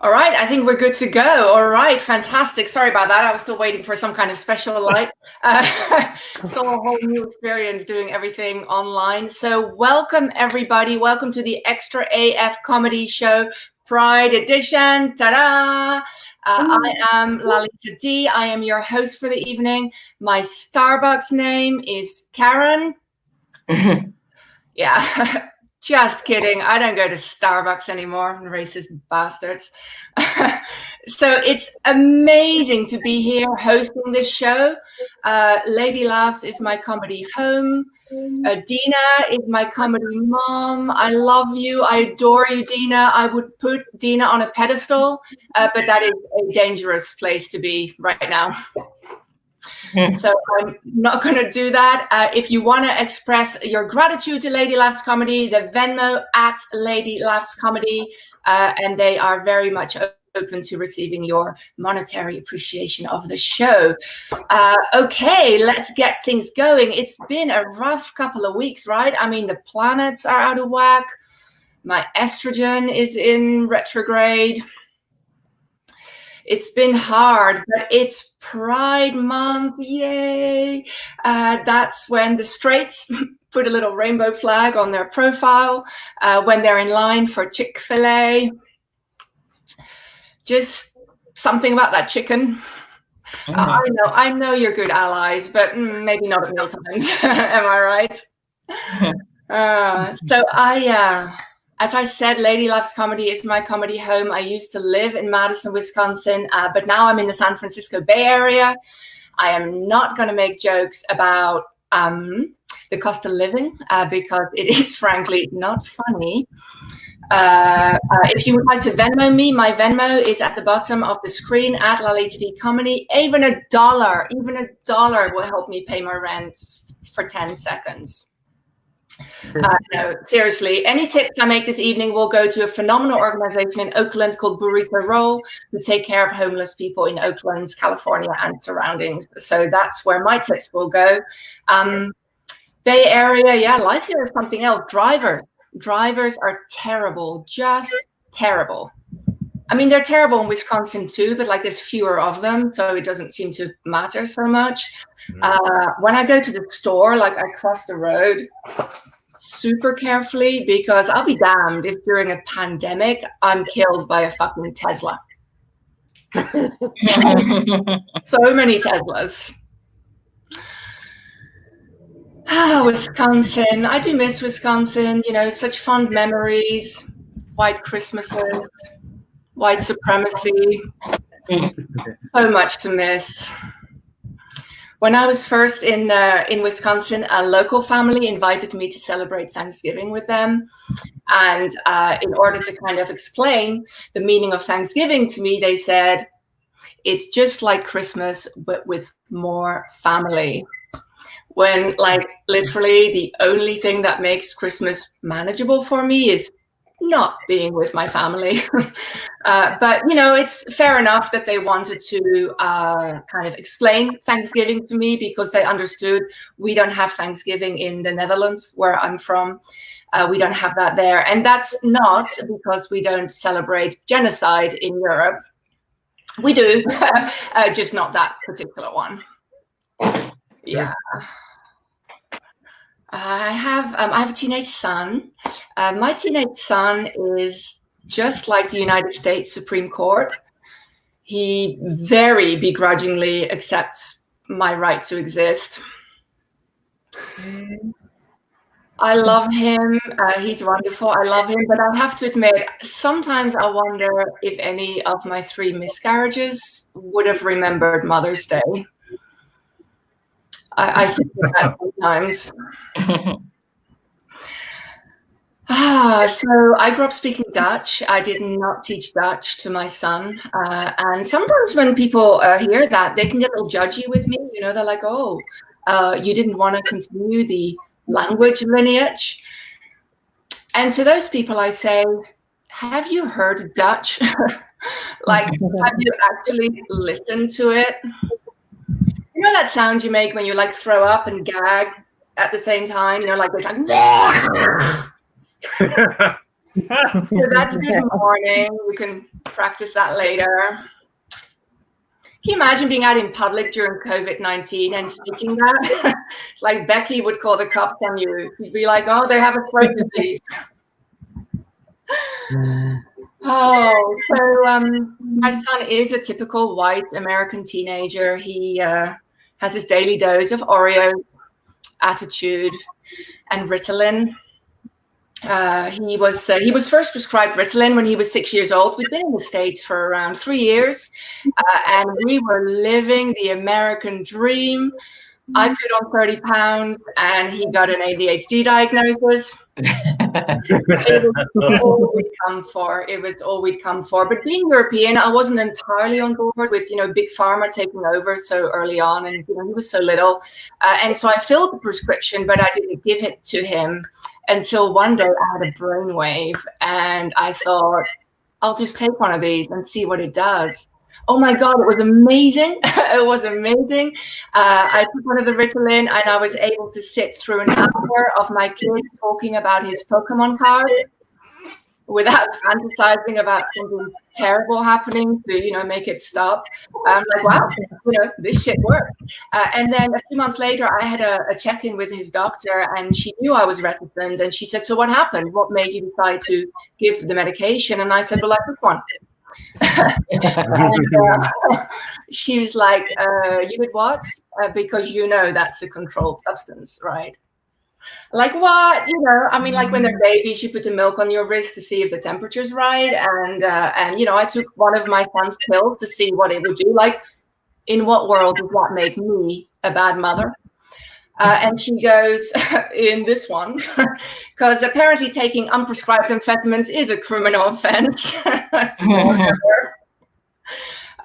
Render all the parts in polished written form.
All right, I think we're good to go. All right, fantastic. Sorry about that. I was still waiting for some kind of special light. So a whole new experience doing everything online. So welcome, everybody. Welcome to the ExtraAF Comedy Show Pride Edition. Ta-da! I am Lalita D. I am your host for the evening. My Starbucks name is Karen. Yeah. Just kidding. I don't go to Starbucks anymore, racist bastards. So it's amazing to be here hosting this show. Lady Laughs is my comedy home. Dina is my comedy mom. I love you. I adore you, Dina. I would put Dina on a pedestal, but that is a dangerous place to be right now. So I'm not going to do that. If you want to express your gratitude to Lady Laughs Comedy, the Venmo at Lady Laughs Comedy, and they are very much open to receiving your monetary appreciation of the show. Okay, let's get things going. It's been a rough couple of weeks, right? I mean, the planets are out of whack. My estrogen is in retrograde. It's been hard, but it's Pride Month, yay! That's when the straights put a little rainbow flag on their profile when they're in line for Chick-fil-A. Just something about that chicken. I know you're good allies, but maybe not at mealtimes. Am I right? As I said, Lady Laughs Comedy is my comedy home. I used to live in Madison, Wisconsin, but now I'm in the San Francisco Bay Area. I am not going to make jokes about the cost of living because it is frankly not funny. If you would like to Venmo me, my Venmo is at the bottom of the screen at Lalita D Comedy. Even a dollar will help me pay my rent for 10 seconds. No, seriously, any tips I make this evening will go to a phenomenal organization in Oakland called Burrito Roll, who take care of homeless people in Oakland, California, and surroundings. So that's where my tips will go. Bay Area, yeah, life here is something else. Drivers are terrible, just terrible. I mean, they're terrible in Wisconsin too, but like there's fewer of them, so it doesn't seem to matter so much. When I go to the store, like I cross the road super carefully because I'll be damned if during a pandemic I'm killed by a fucking Tesla. So many Teslas. Wisconsin. I do miss Wisconsin, you know, such fond memories, white Christmases, white supremacy, so much to miss. When I was first in Wisconsin, a local family invited me to celebrate Thanksgiving with them. And in order to kind of explain the meaning of Thanksgiving to me, they said, it's just like Christmas, but with more family. When like literally the only thing that makes Christmas manageable for me is not being with my family. But, you know, it's fair enough that they wanted to kind of explain Thanksgiving to me because they understood we don't have Thanksgiving in the Netherlands, where I'm from. We don't have that there. And that's not because we don't celebrate genocide in Europe. We do, just not that particular one. Yeah. I have a teenage son. My teenage son is just like the United States Supreme Court. He very begrudgingly accepts my right to exist. I love him. He's wonderful. I love him. But I have to admit, sometimes I wonder if any of my 3 miscarriages would have remembered Mother's Day. I think that sometimes. So I grew up speaking Dutch. I did not teach Dutch to my son. And sometimes when people hear that, they can get a little judgy with me. You know, they're like, oh, you didn't want to continue the language lineage. And to those people, I say, have you heard Dutch? Like, have you actually listened to it? You know that sound you make when you like throw up and gag at the same time? You know, like this, like, So that's good morning. We can practice that later. Can you imagine being out in public during COVID-19 and speaking that? Like Becky would call the cops on you. You'd be like, oh, they have a throat disease. Oh, so my son is a typical white American teenager. He has his daily dose of Oreo, attitude, and Ritalin. He was first prescribed Ritalin when he was 6 years old. We've been in the States for around 3 years, and we were living the American dream. I put on 30 pounds, and he got an ADHD diagnosis. It was all we'd come for. It was all we'd come for. But being European, I wasn't entirely on board with, big pharma taking over so early on, and he was so little, and so I filled the prescription, but I didn't give it to him until one day I had a brainwave, and I thought, I'll just take one of these and see what it does. Oh my God, it was amazing. It was amazing. I took one of the Ritalin, and I was able to sit through an hour of my kid talking about his Pokemon cards without fantasizing about something terrible happening to, make it stop. I'm like, wow, this shit works. And then a few months later, I had a check-in with his doctor, and she knew I was reticent. And she said, so what happened? What made you decide to give the medication? And I said, well, I took one. And she was like, you did what? Because that's a controlled substance, right? Like what? Like when they're babies, you put the milk on your wrist to see if the temperature's right. And I took one of my son's pills to see what it would do. Like, in what world does that make me a bad mother? And she goes, in this one, because apparently taking unprescribed amphetamines is a criminal offense.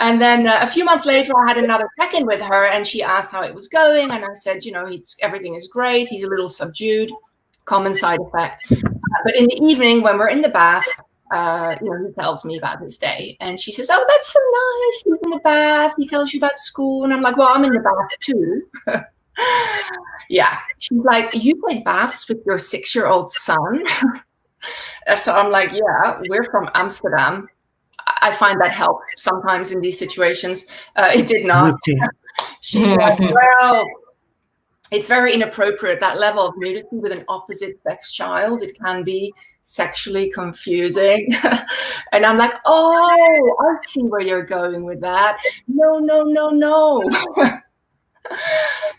And then a few months later, I had another check-in with her, and she asked how it was going. And I said, everything is great. He's a little subdued, common side effect. But in the evening, when we're in the bath, he tells me about his day. And she says, oh, that's so nice. He's in the bath. He tells you about school. And I'm like, well, I'm in the bath too. Yeah. She's like, you play baths with your 6-year-old son? So I'm like, yeah, we're from Amsterdam. I find that helps sometimes in these situations. It did not. She's like, well, it's very inappropriate, that level of nudity with an opposite sex child. It can be sexually confusing. And I'm like, oh, I see where you're going with that. No.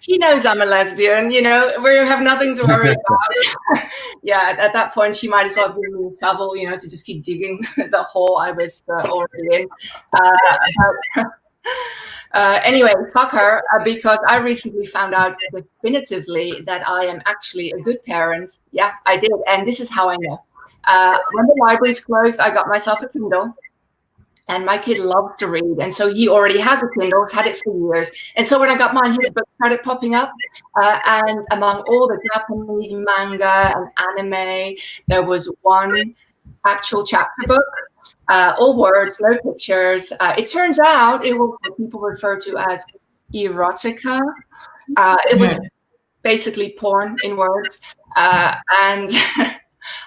He knows I'm a lesbian, we have nothing to worry about. Yeah, at that point, she might as well give me a shovel, to just keep digging the hole I was already in. Anyway, fuck her, because I recently found out definitively that I am actually a good parent. Yeah, I did. And this is how I know. When the library's closed, I got myself a Kindle. And my kid loves to read. And so he already has a Kindle, he's had it for years. And so when I got mine, his book started popping up. And among all the Japanese manga and anime, there was one actual chapter book, all words, no pictures. It turns out it was what people refer to as erotica. It was basically porn in words. And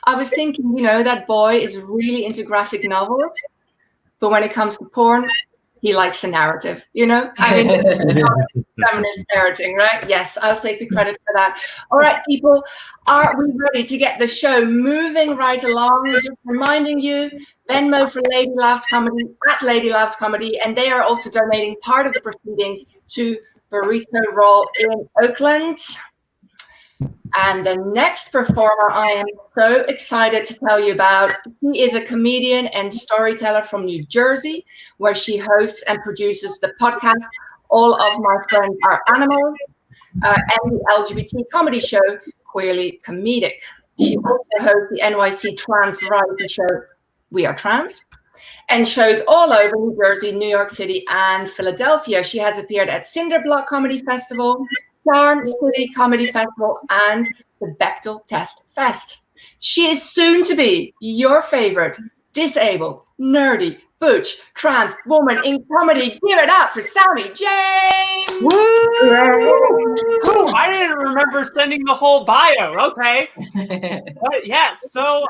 I was thinking, that boy is really into graphic novels. But when it comes to porn, he likes a narrative, feminist parenting, right? Yes, I'll take the credit for that. All right, people, are we ready to get the show moving right along? We're just reminding you, Venmo for Lady Laughs Comedy, at Lady Laughs Comedy, and they are also donating part of the proceedings to Barista Roll in Oakland. And the next performer I am so excited to tell you about, he is a comedian and storyteller from New Jersey, where she hosts and produces the podcast, All of My Friends Are Animals, and the LGBT comedy show, Queerly Comedic. She also hosts the NYC trans variety show, We Are Trans, and shows all over New Jersey, New York City, and Philadelphia. She has appeared at Cinderblock Comedy Festival, Yarn City Comedy Festival, and the Bechtel Test Fest. She is soon to be your favorite disabled, nerdy, butch, trans woman in comedy. Give it up for Sammy James. Woo! I didn't remember sending the whole bio. Okay. But yes. So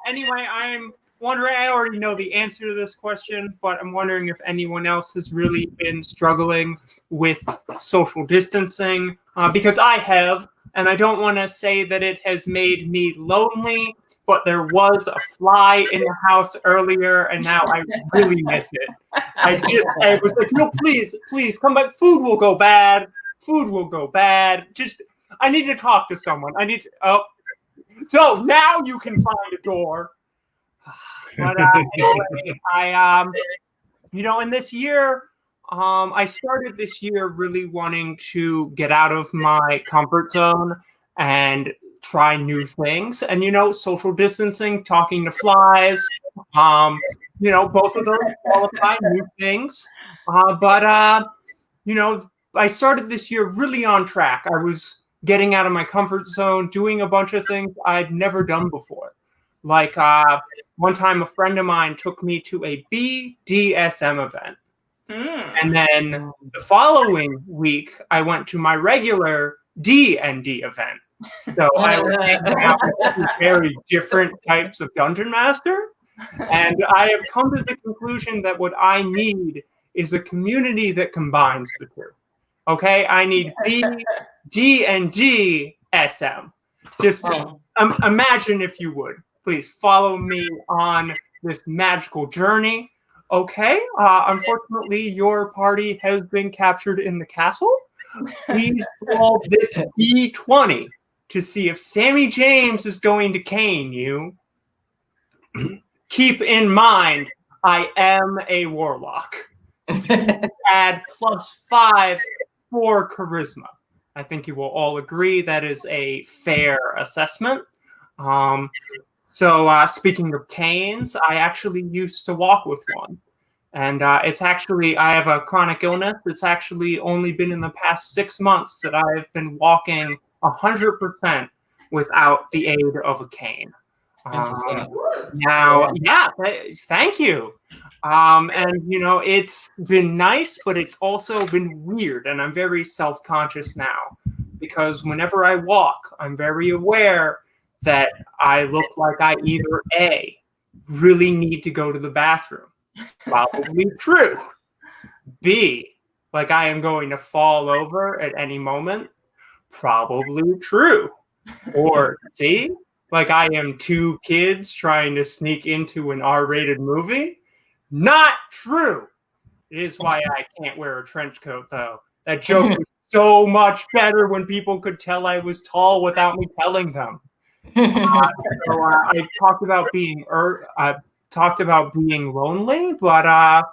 anyway, I'm wondering, I already know the answer to this question, but I'm wondering if anyone else has really been struggling with social distancing, because I have, and I don't want to say that it has made me lonely, but there was a fly in the house earlier, and now I really miss it. I was like, no, please come back. Food will go bad. I need to talk to someone. So now you can find a door. But anyway, in this year, I started this year really wanting to get out of my comfort zone and try new things. And, social distancing, talking to flies, both of those qualify new things. But I started this year really on track. I was getting out of my comfort zone, doing a bunch of things I'd never done before. Like one time a friend of mine took me to a BDSM event. And then the following week, I went to my regular D&D event. So I was hanging out with very different types of Dungeon Master. And I have come to the conclusion that what I need is a community that combines the two. Okay? I need D&D SM. Just imagine, if you would. Please follow me on this magical journey. Okay, unfortunately, your party has been captured in the castle. Please roll this D20 to see if Sammy James is going to cane you. Keep in mind, I am a warlock. Add +5 for charisma. I think you will all agree that is a fair assessment. So speaking of canes, I actually used to walk with one. And it's actually, I have a chronic illness. It's actually only been in the past 6 months that I've been walking 100% without the aid of a cane. Now, yeah, thank you. And, it's been nice, but it's also been weird. And I'm very self-conscious now because whenever I walk, I'm very aware that I look like I either A, really need to go to the bathroom, probably true, B, like I am going to fall over at any moment, probably true, or C, like I am 2 kids trying to sneak into an R-rated movie, not true. It is why I can't wear a trench coat, though. That joke was so much better when people could tell I was tall without me telling them. I talked about being lonely, but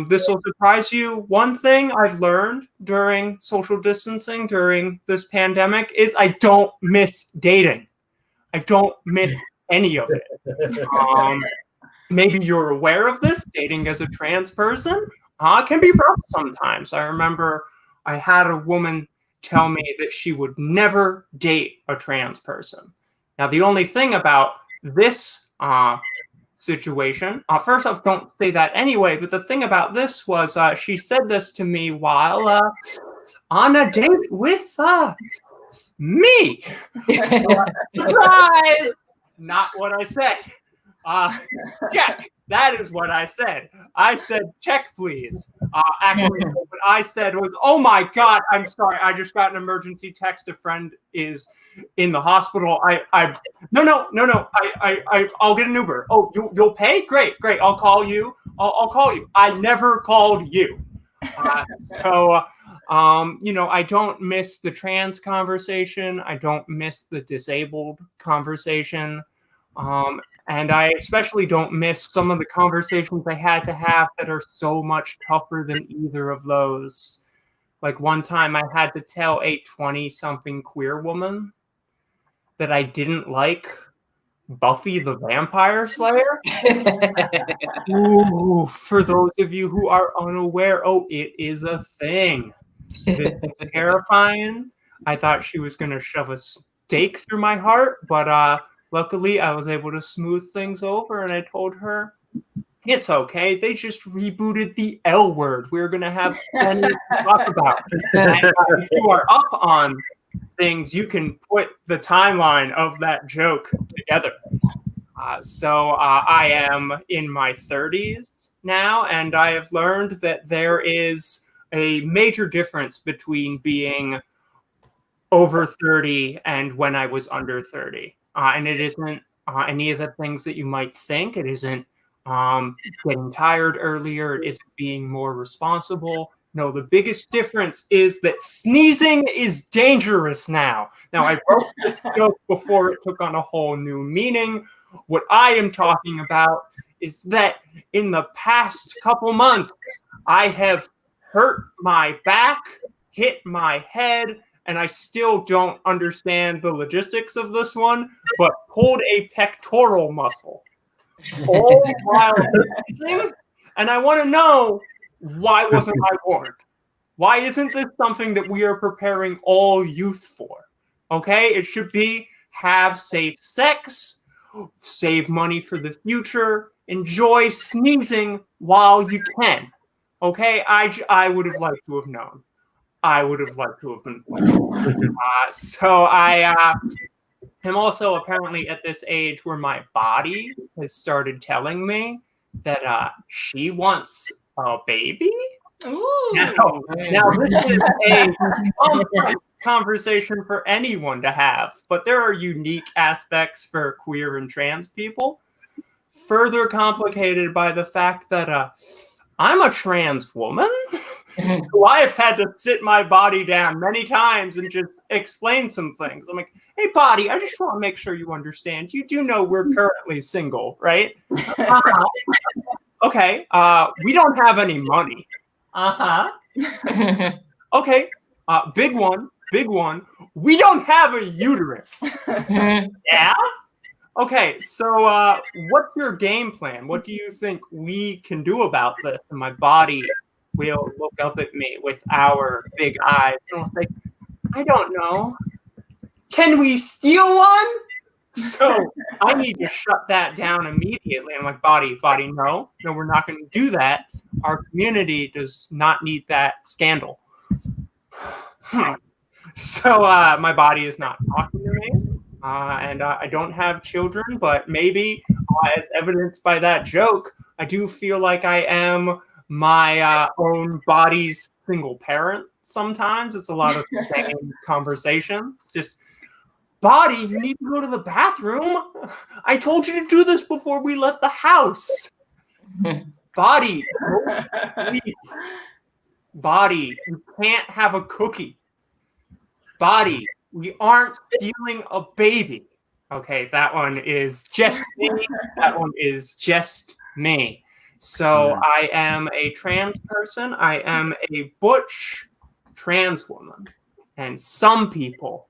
this will surprise you. One thing I've learned during social distancing, during this pandemic, is I don't miss dating. I don't miss any of it. Maybe you're aware of this. Dating as a trans person can be rough sometimes. I remember I had a woman tell me that she would never date a trans person. Now, the only thing about this situation, first off, don't say that anyway, but the thing about this was she said this to me while on a date with me. Surprise! Not what I said. Check. That is what I said. I said, check, please. Actually, what I said was, oh my God, I'm sorry. I just got an emergency text. A friend is in the hospital. No. I'll get an Uber. Oh, you'll pay? Great. I'll call you. I'll call you. I never called you. I don't miss the trans conversation. I don't miss the disabled conversation. And I especially don't miss some of the conversations I had to have that are so much tougher than either of those. Like one time I had to tell a 20-something queer woman that I didn't like Buffy the Vampire Slayer. Ooh, for those of you who are unaware, it is a thing. It's terrifying. I thought she was going to shove a stake through my heart, but luckily, I was able to smooth things over, and I told her, It's okay. They just rebooted the L word. We're going to have plenty to talk about. And, if you are up on things, you can put the timeline of that joke together. So I am in my 30s now, and I have learned that there is a major difference between being over 30 and when I was under 30. And it isn't any of the things that you might think. It isn't getting tired earlier. It isn't being more responsible. No, the biggest difference is that sneezing is dangerous now. Now, I wrote this joke before it took on a whole new meaning. What I am talking about is that in the past couple months, I have hurt my back, hit my head, and I still don't understand the logistics of this one, but pulled a pectoral muscle all while sneezing. And I want to know, why wasn't I warned? Why isn't this something that we are preparing all youth for? Okay, it should be have safe sex, save money for the future, enjoy sneezing while you can. Okay, I would have liked to have known. I would have liked to have been warned. So I am also apparently at this age where my body has started telling me that she wants a baby. Ooh. Now this is a complex conversation for anyone to have, but there are unique aspects for queer and trans people, further complicated by the fact that I'm a trans woman, so I've had to sit my body down many times and just explain some things. I'm like, hey, body, I just want to make sure you understand. You do know we're currently single, right? Okay, we don't have any money. Okay, big one. We don't have a uterus. Yeah? Okay, so what's your game plan? What do you think we can do about this? And my body will look up at me with our big eyes and will say, I don't know. Can we steal one? So I need to shut that down immediately. I'm like, body, no, we're not going to do that. Our community does not need that scandal. So my body is not talking to me. And I don't have children, but maybe, as evidenced by that joke, I do feel like I am my own body's single parent sometimes. It's a lot of the same conversations. Just, body, you need to go to the bathroom. I told you to do this before we left the house. Body, go sleep. Body, you can't have a cookie. Body, we aren't stealing a baby. Okay, that one is just me. That one is just me. So I am a trans person. I am a butch trans woman. And some people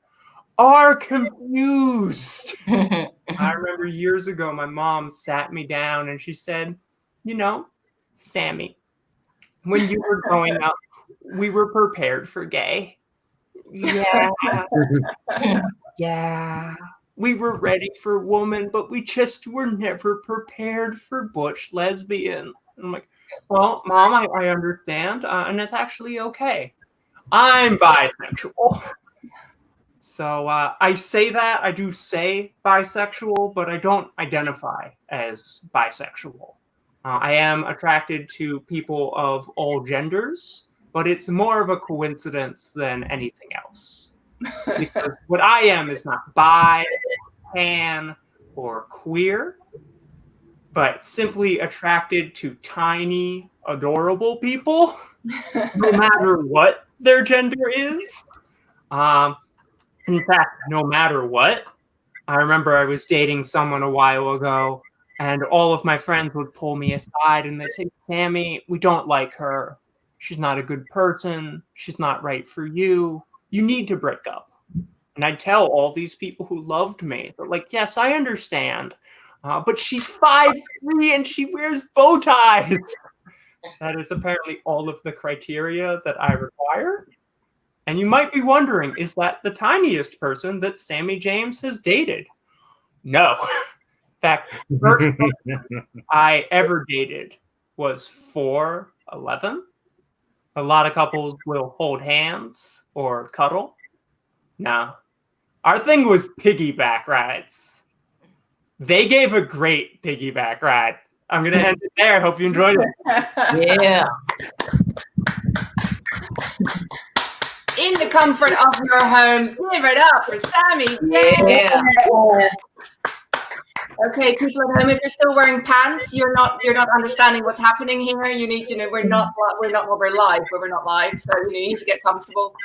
are confused. I remember years ago, my mom sat me down and she said, you know, Sammy, when you were growing up, we were prepared for gay. Yeah. Yeah. We were ready for woman, but we just were never prepared for butch lesbian. And I'm like, well, Mom, I understand, and it's actually okay. I'm bisexual. So I say that, I do say bisexual, but I don't identify as bisexual. I am attracted to people of all genders, but it's more of a coincidence than anything else. Because what I am is not bi, pan, or queer, but simply attracted to tiny, adorable people, no matter what their gender is. In fact, no matter what. I remember I was dating someone a while ago, and all of my friends would pull me aside and they'd say, Sammy, we don't like her. She's not a good person. She's not right for you. You need to break up. And I'd tell all these people who loved me, they're like, yes, I understand. But she's 5'3" and she wears bow ties. That is apparently all of the criteria that I require. And you might be wondering, is that the tiniest person that Sammy James has dated? No, fact, the first person I ever dated was 4'11". A lot of couples will hold hands or cuddle. No, our thing was piggyback rides. They gave a great piggyback ride. I'm going to end it there. Hope you enjoyed it. Yeah. In the comfort of your homes, give it up for Sammy. Yeah. Okay, people at home, if you're still wearing pants, you're not understanding what's happening here. You need to know we're not we're live, but we're not live. So you need to get comfortable.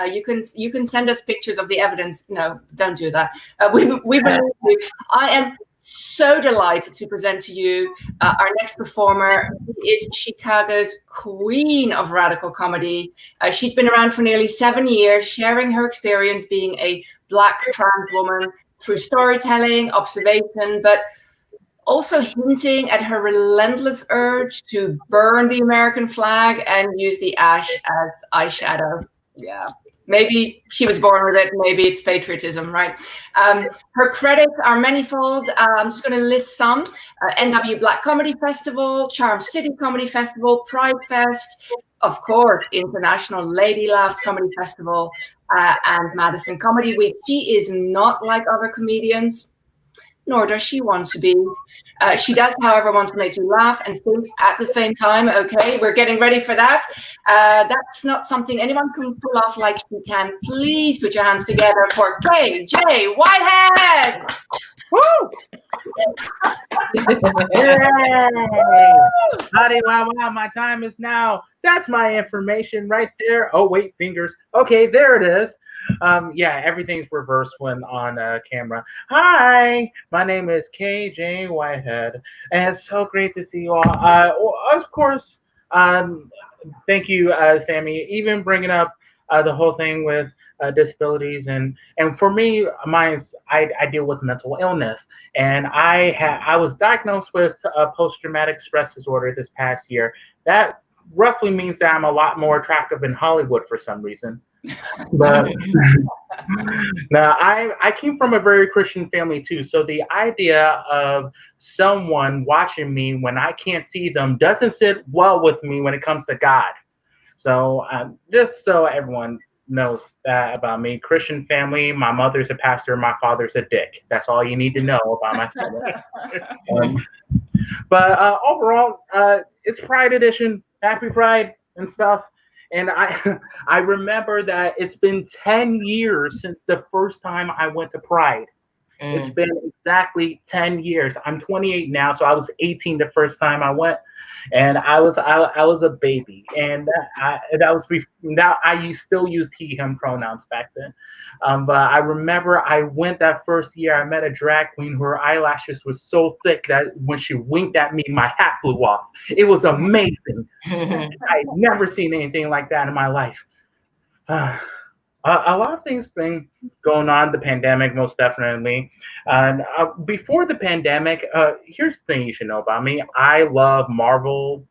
You can send us pictures of the evidence. No, don't do that. We believe you. I am so delighted to present to you our next performer. She is Chicago's queen of radical comedy. She's been around for nearly 7 years, sharing her experience being a Black trans woman through storytelling, observation, but also hinting at her relentless urge to burn the American flag and use the ash as eyeshadow. Yeah. Maybe she was born with it. Maybe it's patriotism, right? Her credits are manifold. I'm just going to list some. NW Black Comedy Festival, Charm City Comedy Festival, Pride Fest, of course, International Lady Laughs Comedy Festival, and Madison Comedy Week. She is not like other comedians, nor does she want to be. She does, however, want to make you laugh and think at the same time. Okay, we're getting ready for that. That's not something anyone can pull off like she can. Please put your hands together for KJ Whitehead. Woo! Howdy, wow, my time is now. That's my information right there. Oh, wait, fingers. Okay, there it is. Yeah, everything's reversed when on camera. Hi, my name is KJ Whitehead, and it's so great to see you all. Of course, thank you, Sammy, even bringing up the whole thing with disabilities, and for me, I deal with mental illness, and I was diagnosed with post-traumatic stress disorder this past year. That roughly means that I'm a lot more attractive in Hollywood for some reason. But now I came from a very Christian family too, so the idea of someone watching me when I can't see them doesn't sit well with me when it comes to God. So just so everyone knows that about me, Christian family, my mother's a pastor, my father's a dick. That's all you need to know about my family. But overall, it's Pride Edition, Happy Pride and stuff. And I remember that it's been 10 years since the first time I went to Pride. It's been exactly 10 years. I'm 28 now, so I was 18 the first time I went, and I was a baby, and that was now I still used he/him pronouns back then. But I remember I went that first year. I met a drag queen who her eyelashes were so thick that when she winked at me, my hat flew off. It was amazing. I'd never seen anything like that in my life. A lot of things been going on, the pandemic, most definitely. And before the pandemic, here's the thing you should know about me. I love Marvel.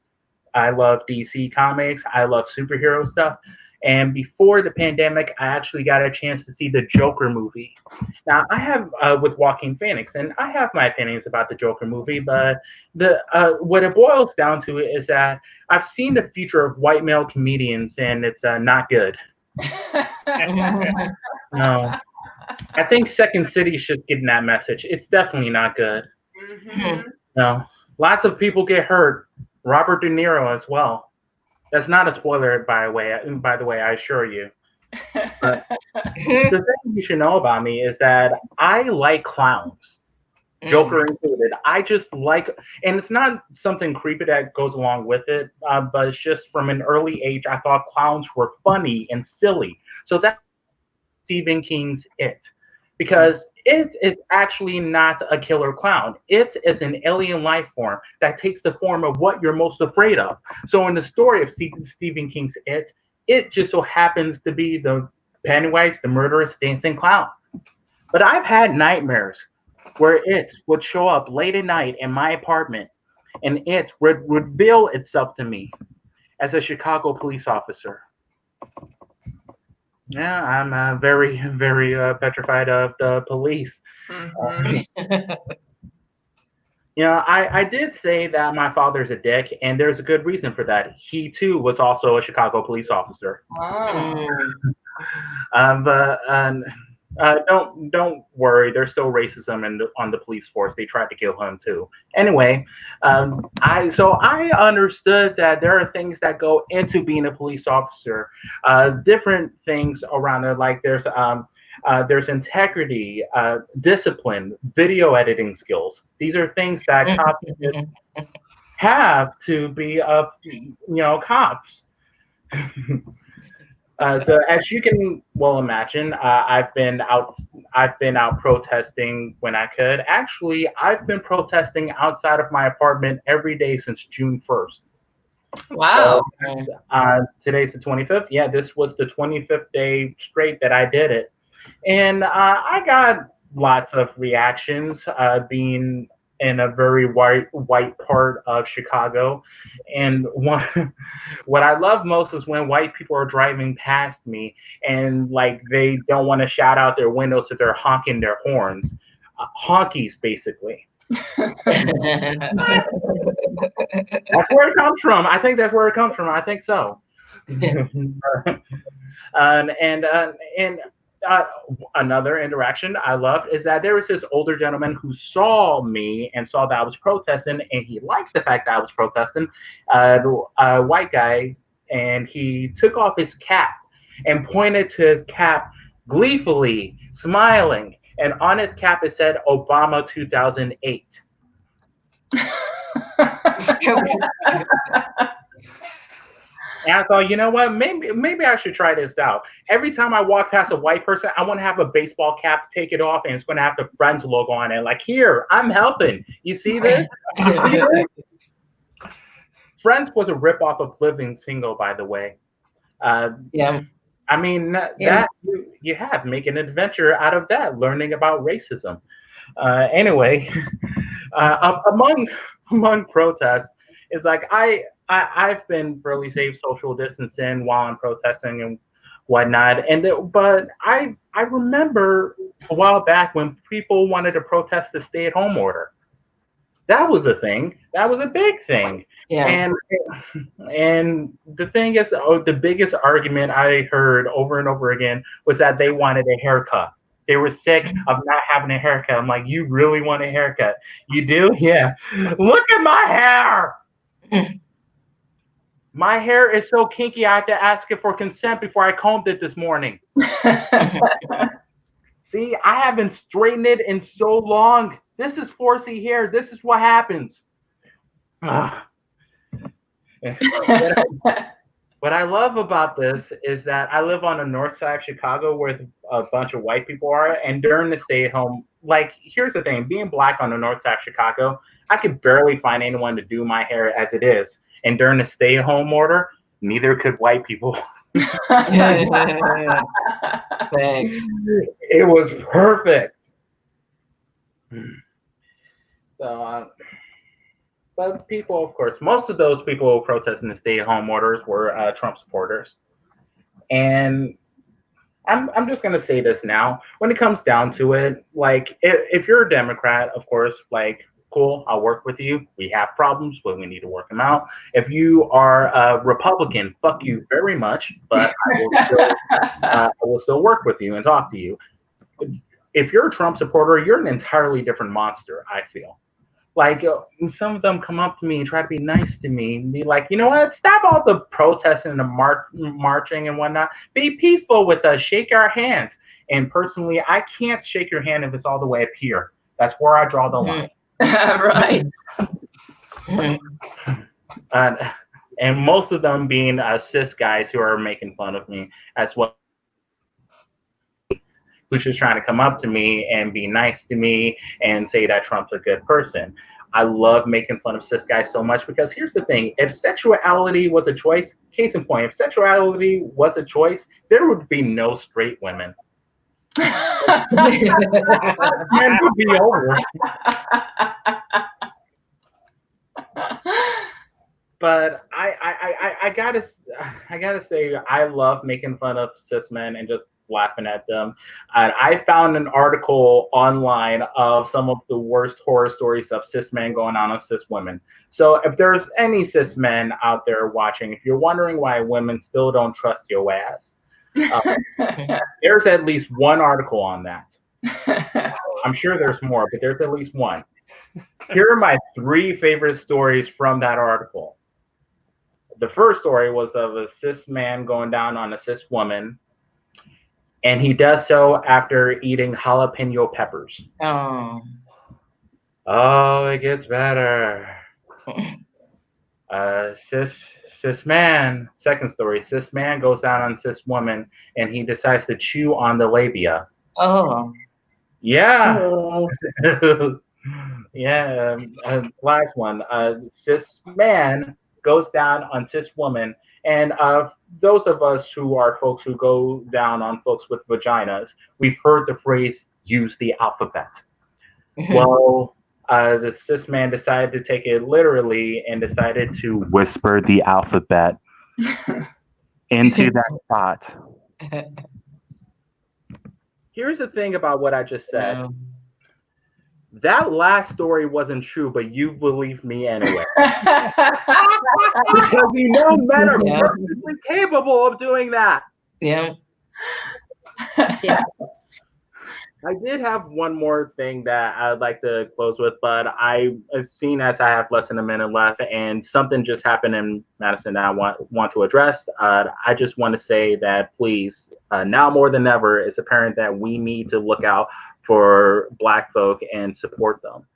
I love DC Comics. I love superhero stuff. And before the pandemic, I actually got a chance to see the Joker movie. Now, I have with Joaquin Phoenix, and I have my opinions about the Joker movie, but what it boils down to is that I've seen the future of white male comedians, and it's not good. No, I think Second City should get that message. It's definitely not good. Mm-hmm. No, lots of people get hurt. Robert De Niro as well. That's not a spoiler, by the way, I assure you. The thing you should know about me is that I like clowns, Joker included. I just like, and it's not something creepy that goes along with it, but it's just from an early age, I thought clowns were funny and silly. So that's Stephen King's It. Because it is actually not a killer clown. It is an alien life form that takes the form of what you're most afraid of. So in the story of Stephen King's It just so happens to be the Pennywise, the murderous dancing clown. But I've had nightmares where it would show up late at night in my apartment, and it would reveal itself to me as a Chicago police officer. Yeah, I'm very, very petrified of the police. Mhm. I did say that my father's a dick, and there's a good reason for that. He too was also a Chicago police officer. Oh. But don't worry, there's still racism on the police force. They tried to kill him too. Anyway, I understood that there are things that go into being a police officer. Different things around there, like there's integrity, discipline, video editing skills. These are things that cops have to be cops. So as you can well imagine, I've been out. I've been out protesting when I could. Actually, I've been protesting outside of my apartment every day since June 1st. Wow. So, today's the 25th. Yeah, this was the 25th day straight that I did it, and I got lots of reactions. Being in a very white part of Chicago, and what I love most is when white people are driving past me and like they don't want to shout out their windows, so they're honking their horns, honkies basically. That's where it comes from. I think that's where it comes from. I think so. And another interaction I loved is that there was this older gentleman who saw me and saw that I was protesting, and he liked the fact that I was protesting. A white guy, and he took off his cap and pointed to his cap gleefully, smiling, and on his cap it said Obama 2008. And I thought, you know what? Maybe I should try this out. Every time I walk past a white person, I want to have a baseball cap, take it off, and it's going to have the Friends logo on it. Like, here, I'm helping. You see this? You see this? Friends was a ripoff of Living Single, by the way. Yeah. I mean, that you have make an adventure out of that, learning about racism. Anyway, among protests, it's like I've been fairly safe social distancing while I'm protesting and whatnot, but I remember a while back when people wanted to protest the stay-at-home order. That was a thing. That was a big thing. Yeah. And the thing is, the biggest argument I heard over and over again was that they wanted a haircut. They were sick of not having a haircut. I'm like, you really want a haircut? You do? Yeah. Look at my hair. My hair is so kinky, I had to ask it for consent before I combed it this morning. See, I haven't straightened it in so long. This is 4C hair. This is what happens. What I love about this is that I live on the north side of Chicago where a bunch of white people are, and during the stay-at-home, like, here's the thing, being black on the north side of Chicago, I could barely find anyone to do my hair as it is. And during the stay-at-home order, neither could white people. Thanks. It was perfect. So, but people, of course, most of those people protesting the stay-at-home orders were Trump supporters. And I'm just gonna say this now. When it comes down to it, like if you're a Democrat, of course, like, cool, I'll work with you. We have problems, but we need to work them out. If you are a Republican, fuck you very much, but I will still work with you and talk to you. If you're a Trump supporter, you're an entirely different monster, I feel. Like, some of them come up to me and try to be nice to me and be like, you know what, stop all the protesting and the marching and whatnot. Be peaceful with us, shake our hands. And personally, I can't shake your hand if it's all the way up here. That's where I draw the line. Right. And most of them being cis guys who are making fun of me as well, who's just trying to come up to me and be nice to me and say that Trump's a good person. I love making fun of cis guys so much because here's the thing. If sexuality was a choice, case in point, if sexuality was a choice, there would be no straight women. Men would be over. But I gotta say I love making fun of cis men and just laughing at them. And I found an article online of some of the worst horror stories of cis men going on with cis women. So if there's any cis men out there watching, if you're wondering why women still don't trust your ass, there's at least one article on that. I'm sure there's more, but there's at least one. Here are my 3 favorite stories from that article. The first story was of a cis man going down on a cis woman, and he does so after eating jalapeno peppers. Oh. Oh, it gets better. Cis man. Second story: cis man goes down on cis woman, and he decides to chew on the labia. Oh. Yeah. Oh. Yeah. Last one: cis man goes down on cis woman, and those of us who are folks who go down on folks with vaginas, we've heard the phrase "use the alphabet." Well, the cis man decided to take it literally and decided to whisper the alphabet into that spot. Here's the thing about what I just said. That last story wasn't true, but you believed me anyway. Because we know men are perfectly capable of doing that. Yeah. Yes. I did have one more thing that I'd like to close with, but seeing as I have less than a minute left and something just happened in Madison that I want to address, I just want to say that please, now more than ever, it's apparent that we need to look out for Black folk and support them.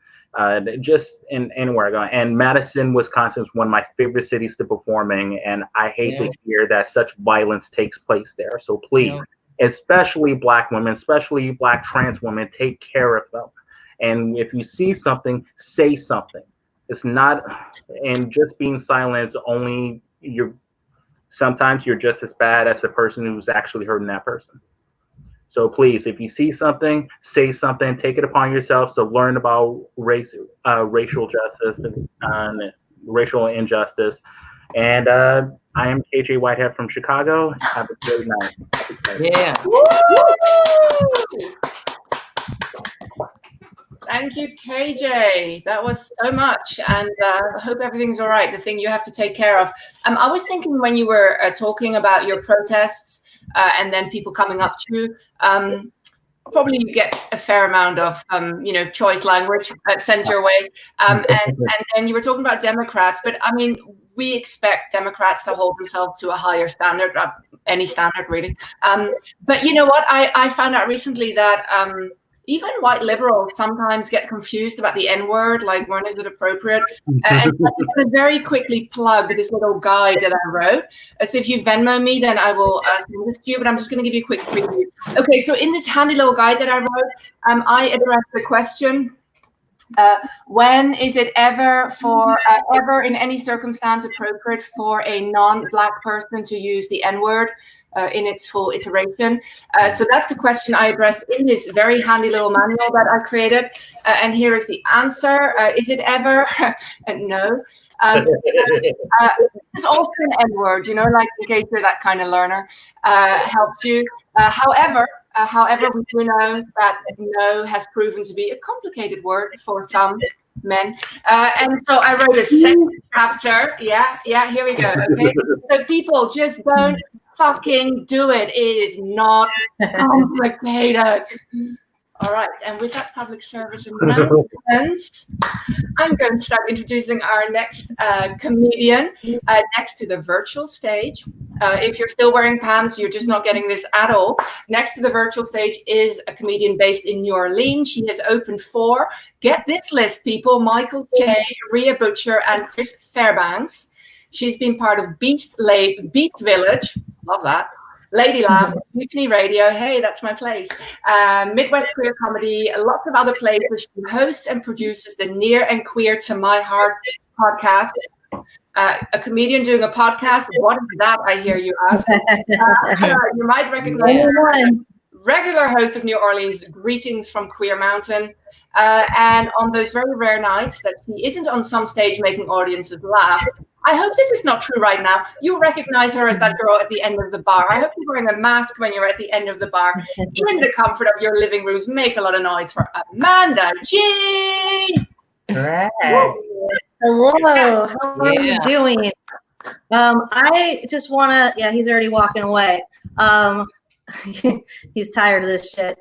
Just in anywhere I go. And Madison, Wisconsin is one of my favorite cities to perform in, and I hate to hear that such violence takes place there. So please, especially Black women, especially Black trans women, take care of them. And if you see something, say something. It's not, and just being silent, sometimes you're just as bad as the person who's actually hurting that person. So please, if you see something, say something. Take it upon yourself to learn about racial justice and racial injustice. And I am KJ Whitehead from Chicago. Have a good night. Yeah. Thank you, KJ. That was so much, and I hope everything's all right. The thing you have to take care of. I was thinking when you were talking about your protests and then people coming up to you, probably you get a fair amount of choice language sent your way, and then you were talking about Democrats, but I mean, we expect Democrats to hold themselves to a higher standard, any standard really. But you know what? I found out recently that even white liberals sometimes get confused about the N-word, like when is it appropriate? And so I'm going to very quickly plug this little guide that I wrote. So if you Venmo me, then I will send this to you, but I'm just going to give you a quick preview. Okay, so in this handy little guide that I wrote, I addressed the question, when is it ever in any circumstance appropriate for a non-Black person to use the N-word in its full iteration? So that's the question I addressed in this very handy little manual that I created. And here is the answer. Is it ever? No. It's also an N-word, like in case you're that kind of learner, helps you. However, we do know that no has proven to be a complicated word for some men. And so I wrote a second chapter. Yeah, here we go. Okay. So people, just don't fucking do it. It is not complicated. All right. And with that public service announcement, I'm going to start introducing our next comedian next to the virtual stage. If you're still wearing pants, you're just not getting this at all. Next to the virtual stage is a comedian based in New Orleans. She has opened for, get this list, people, Michael Che, Rhea Butcher, and Chris Fairbanks. She's been part of Beast Village, love that, Lady Laughs, Mutiny Radio, hey, that's my place, Midwest Queer Comedy, lots of other places. She hosts and produces the Near and Queer to My Heart podcast. A comedian doing a podcast, what is that, I hear you ask? You might recognize her, regular host of New Orleans, Greetings from Queer Mountain. And on those very rare nights that she isn't on some stage making audiences laugh, I hope this is not true right now. You recognize her as that girl at the end of the bar. I hope you're wearing a mask when you're at the end of the bar. In the comfort of your living rooms, make a lot of noise for Amanda G. Right. Hello, how are you Yeah. doing? I just want to, yeah, he's already walking away. He's tired of this shit.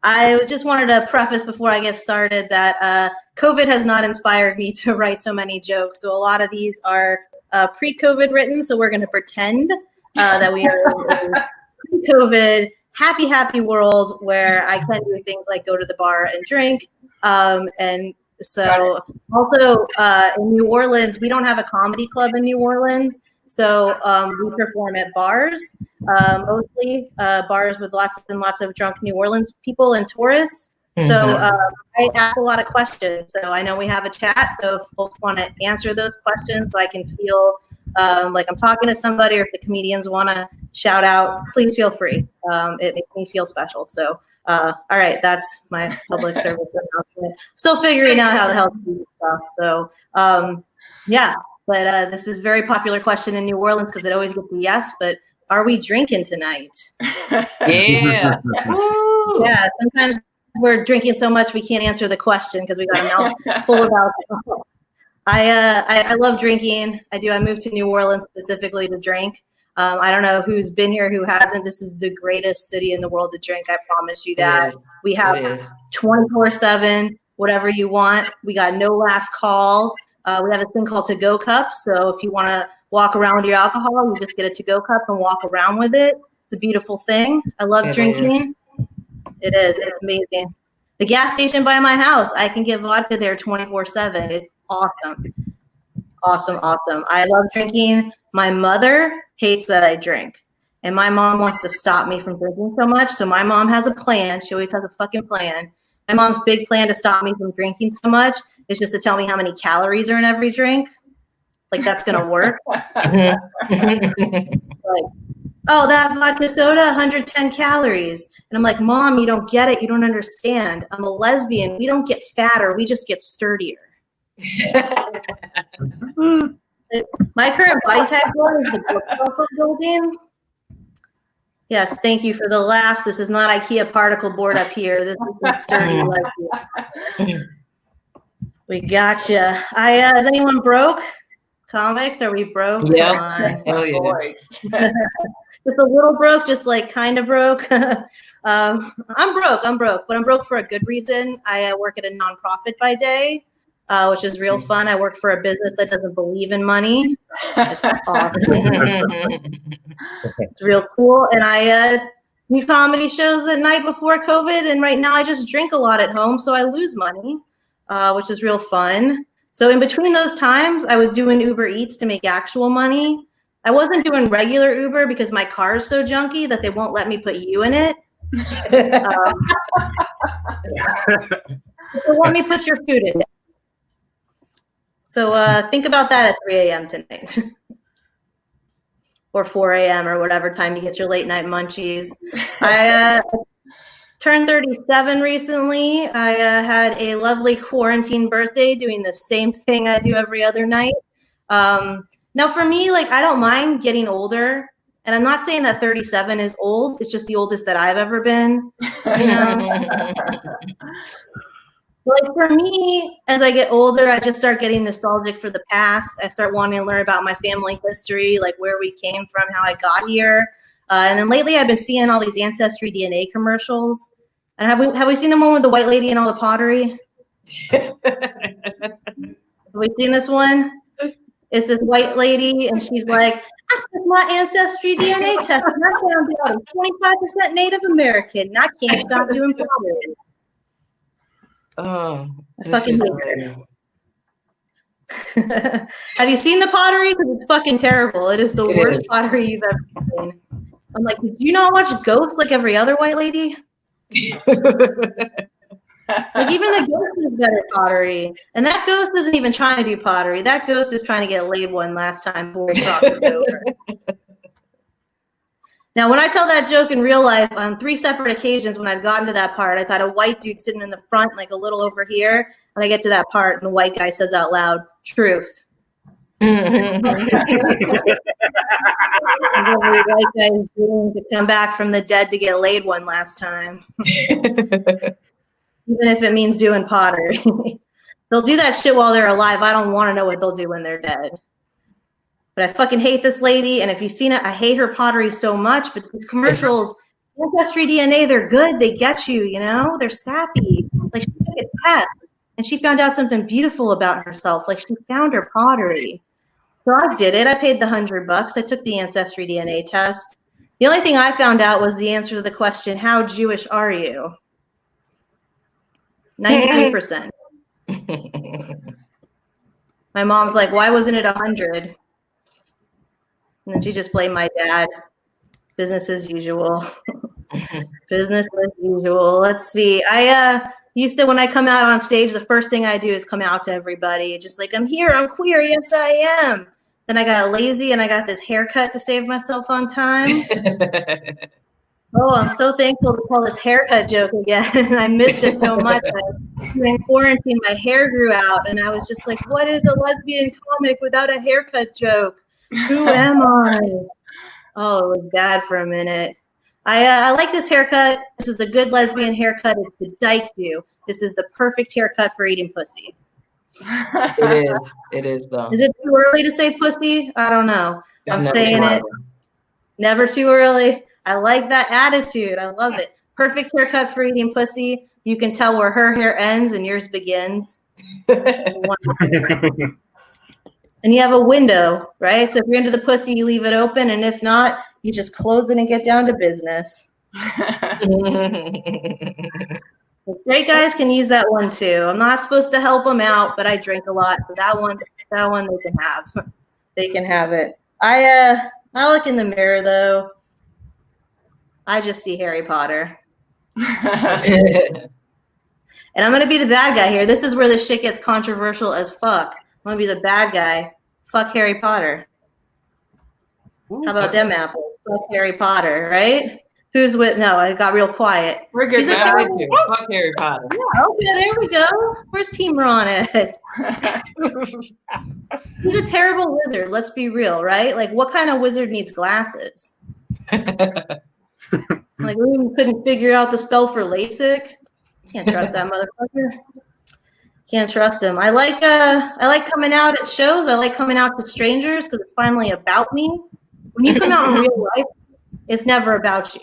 I just wanted to preface before I get started that COVID has not inspired me to write so many jokes. So a lot of these are pre-COVID written. So we're going to pretend that we are in a pre-COVID happy world where I can do things like go to the bar and drink. And so also in New Orleans, we don't have a comedy club in New Orleans. So we perform at bars, mostly bars with lots and lots of drunk New Orleans people and tourists. So I ask a lot of questions. So I know we have a chat. So if folks want to answer those questions so I can feel like I'm talking to somebody, or if the comedians want to shout out, please feel free. It makes me feel special. So, all right, that's my public service announcement. Still figuring out how the hell to do this stuff. So, yeah. But this is a very popular question in New Orleans because it always gets a yes. But are we drinking tonight? Yeah. Woo. Yeah, sometimes we're drinking so much we can't answer the question because we got a mouth full of alcohol. I love drinking. I do. I moved to New Orleans specifically to drink. I don't know who's been here, who hasn't. This is the greatest city in the world to drink. I promise you that. We have 24/7, whatever you want. We got no last call. We have a thing called to-go cups. So if you want to walk around with your alcohol, you just get a to-go cup and walk around with it. It's a beautiful thing. I love drinking. It is. It's amazing. The gas station by my house, I can get vodka there 24/7. It's awesome. Awesome. I love drinking. My mother hates that I drink. And my mom wants to stop me from drinking so much. So my mom has a plan. She always has a fucking plan. My mom's big plan to stop me from drinking so much is just to tell me how many calories are in every drink. Like, that's going to work. Like, oh, that vodka soda, 110 calories. And I'm like, Mom, you don't get it. You don't understand. I'm a lesbian. We don't get fatter. We just get sturdier. My current body type goal is the book building. Yes, thank you for the laughs. This is not IKEA particle board up here. This is sturdy like you. We gotcha. Is anyone broke? Comics? Are we broke? Yeah. Hell yeah. Just a little broke, just like kind of broke. I'm broke, but I'm broke for a good reason. I work at a nonprofit by day, which is real fun. I work for a business that doesn't believe in money. It's awesome. It's real cool. And I do comedy shows at night before COVID. And right now I just drink a lot at home, so I lose money, which is real fun. So in between those times, I was doing Uber Eats to make actual money. I wasn't doing regular Uber because my car is so junky that they won't let me put you in it. They won't let me put your food in it. So think about that at 3 a.m. tonight. Or 4 a.m. or whatever time you get your late night munchies. I turned 37 recently. I had a lovely quarantine birthday doing the same thing I do every other night. Now for me, like, I don't mind getting older. And I'm not saying that 37 is old. It's just the oldest that I've ever been. You know? Like for me, as I get older, I just start getting nostalgic for the past. I start wanting to learn about my family history, like where we came from, how I got here. And then lately I've been seeing all these Ancestry DNA commercials. And have we seen the one with the white lady and all the pottery? Have we seen this one? It's this white lady, and she's like, I took my Ancestry DNA test, and I found out I'm 25% Native American, and I can't stop doing pottery. Oh, I fucking hate it. Have you seen the pottery? Because it's fucking terrible. It is the worst pottery you've ever seen. I'm like, did you not watch Ghost like every other white lady? Like, even the ghost is better pottery. And that ghost isn't even trying to do pottery. That ghost is trying to get laid one last time before he crosses over. Now, when I tell that joke in real life, on 3 separate occasions when I've gotten to that part, I've had a white dude sitting in the front, like a little over here, and I get to that part, and the white guy says out loud, truth. Every white guy's dream to come back from the dead to get laid one last time. Even if it means doing pottery. They'll do that shit while they're alive. I don't want to know what they'll do when they're dead. But I fucking hate this lady. And if you've seen it, I hate her pottery so much. But these commercials, Ancestry DNA, they're good. They get you, you know? They're sappy. Like, she took a test and she found out something beautiful about herself. Like, she found her pottery. So I did it. I paid the $100. I took the Ancestry DNA test. The only thing I found out was the answer to the question, how Jewish are you? 93%. My mom's like, why wasn't it 100? And then she just blamed my dad. Business as usual. Business as usual. Let's see. I used to, when I come out on stage, the first thing I do is come out to everybody. Just like, I'm here, I'm queer, yes I am. Then I got lazy and I got this haircut to save myself on time. Oh, I'm so thankful to tell this haircut joke again. I missed it so much. During quarantine, my hair grew out, and I was just like, what is a lesbian comic without a haircut joke? Who am I? Oh, it was bad for a minute. I like this haircut. This is the good lesbian haircut. It's the dyke do. This is the perfect haircut for eating pussy. It is. It is, though. Is it too early to say pussy? I don't know. It's I'm never saying too it. early. Never too early. I like that attitude. I love it. Perfect haircut for eating pussy. You can tell where her hair ends and yours begins. And you have a window, right? So if you're into the pussy, you leave it open. And if not, you just close it and get down to business. Straight guys can use that one too. I'm not supposed to help them out, but I drink a lot. So that one they can have. They can have it. I look in the mirror though. I just see Harry Potter. And I'm going to be the bad guy here. This is where this shit gets controversial as fuck. I'm going to be the bad guy. Fuck Harry Potter. How about them apples? Fuck Harry Potter, right? Who's with? No, I got real quiet. We're good. He's a Yeah, terrible. thank you. Fuck Harry Potter. Yeah, okay, there we go. Where's Team Ron at? He's a terrible wizard. Let's be real, right? Like, what kind of wizard needs glasses? Like, we couldn't figure out the spell for LASIK. Can't trust that motherfucker. Can't trust him. I like coming out at shows. I like coming out to strangers because it's finally about me. When you come out in real life, it's never about you,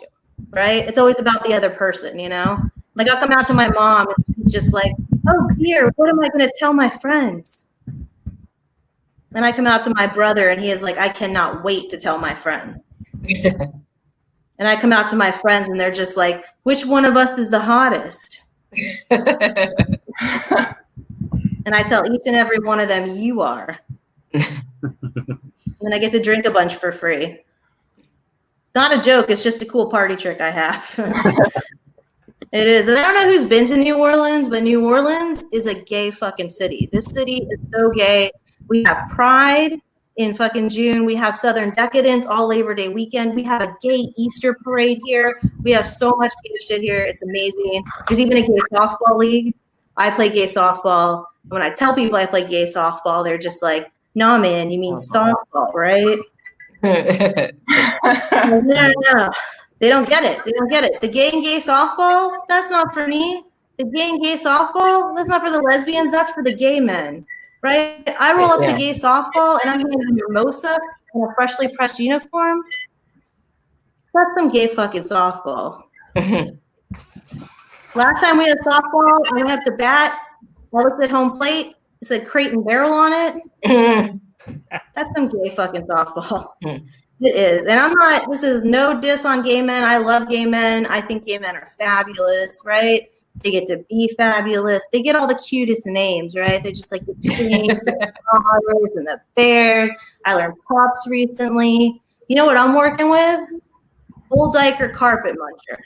right? It's always about the other person, you know? Like, I'll come out to my mom and she's just like, oh dear, what am I going to tell my friends? Then I come out to my brother and he is like, I cannot wait to tell my friends. And I come out to my friends and they're just like, which one of us is the hottest? And I tell each and every one of them, you are. And I get to drink a bunch for free. It's not a joke. It's just a cool party trick I have. It is. And I don't know who's been to New Orleans, but New Orleans is a gay fucking city. This city is so gay. We have Pride in fucking June. We have Southern Decadence all Labor Day weekend. We have a gay Easter parade here. We have so much gay shit here. It's amazing. There's even a gay softball league. I play gay softball. When I tell people I play gay softball, they're just like, nah, man, you mean softball, right? No. They don't get it. They don't get it. The gay and gay softball, that's not for me. The gay and gay softball, that's not for the lesbians. That's for the gay men. Right? I roll up to gay softball and I'm handing a mimosa in a freshly pressed uniform. That's some gay fucking softball. Last time we had softball, I went up to bat. I looked at home plate. It said Crate and Barrel on it. That's some gay fucking softball. It is. And I'm not, this is no diss on gay men. I love gay men. I think gay men are fabulous, right? They get to be fabulous. They get all the cutest names, right? They're just like the twins, the Otters, and the Bears. I learned pups recently. You know what I'm working with? Bull Dyke or Carpet Muncher.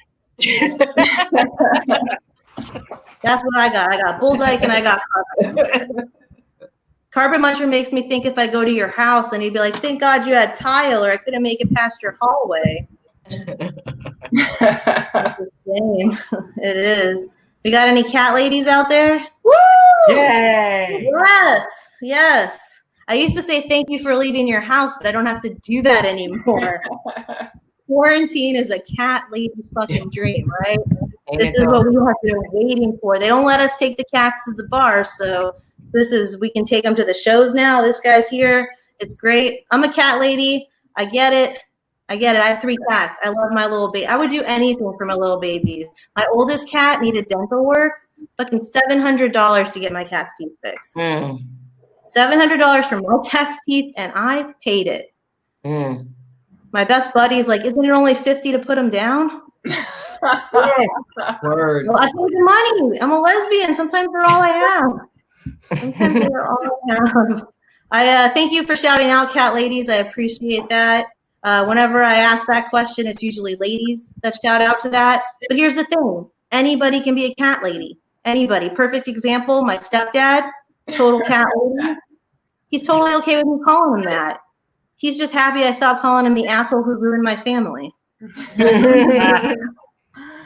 That's what I got. I got Bull Dyke and I got Carpet Muncher. Carpet Muncher makes me think if I go to your house and you'd be like, thank God you had tile or I couldn't make it past your hallway. It is. We got any cat ladies out there? Yay! Yes. I used to say thank you for leaving your house, but I don't have to do that anymore. Quarantine is a cat lady's fucking dream, right? This is what we have been waiting for. They don't let us take the cats to the bar, so we can take them to the shows now. This guy's here. It's great. I'm a cat lady. I get it. I have 3 cats. I love my little baby. I would do anything for my little babies. My oldest cat needed dental work. Fucking $700 to get my cat's teeth fixed. $700 for my cat's teeth, and I paid it. My best buddy is like, isn't it only $50 to put them down? Word. Well, I pay the money. I'm a lesbian. Sometimes they're all I have. Sometimes they're all I have. I thank you for shouting out, cat ladies. I appreciate that. Whenever I ask that question, it's usually ladies that shout out to that. But here's the thing. Anybody can be a cat lady. Anybody. Perfect example, my stepdad, total cat lady. He's totally okay with me calling him that. He's just happy I stopped calling him the asshole who ruined my family. And